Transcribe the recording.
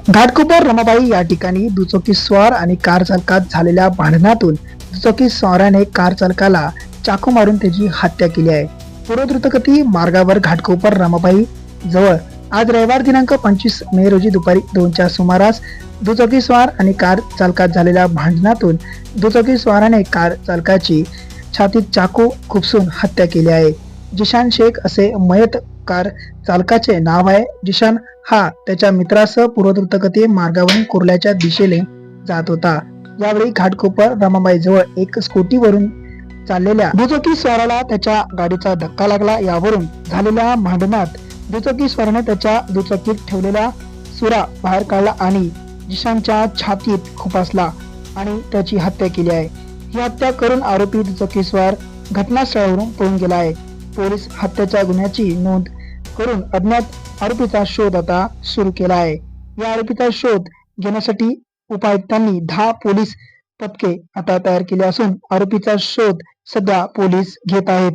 घाटकोपर रमाबाई या ठिकाणी दुचाकी स्वार आणि कार चालकात झालेल्या भांडणातून दुचाकी स्वाराने कार चालकाला चाकू मारून त्याची हत्या केली आहे. पूर्व द्रुतगती मार्गावर घाटकोपर रमाबाई जवळ आज रविवार दिनांक 25 मे रोजी दुपारी 2च्या सुमारास दुचाकी स्वार आणि कार चालकात झालेल्या भांडणातून दुचाकी स्वाराने कार चालकाची छातीत चाकू खुपसून हत्या केली आहे. जिशान शेख असे मयत कार चालकाचे नाव आहे. जिशान हा त्याच्या मित्रासह पूर्व द्रुतगती मार्गावरून कुर्ल्याच्या दिशेने जात होता. यावेळी घाटकोपर रमाबाई जवळ एक स्कूटीवरून चाललेल्या दुचाकी स्वाराला त्याच्या गाडीचा धक्का लागला. यावरून झालेल्या भांडणात दुचाकी स्वाराने त्याच्या दुचाकीत ठेवलेला सुरा बाहेर काढला आणि जिशानच्या छातीत खुपसला आणि त्याची हत्या केली आहे. ही हत्या करून आरोपी दुचाकी स्वार घटनास्थळावरून पळून गेला आहे. पोलीस हत्येच्या गुन्ह्याची नोंद करून अज्ञात आरोपीचा शोध आता सुरू केला आहे. या आरोपीचा शोध घेण्यासाठी उपायुक्तांनी 10 पोलीस पथके आता तयार केली असून आरोपीचा शोध सध्या पोलीस घेत आहेत.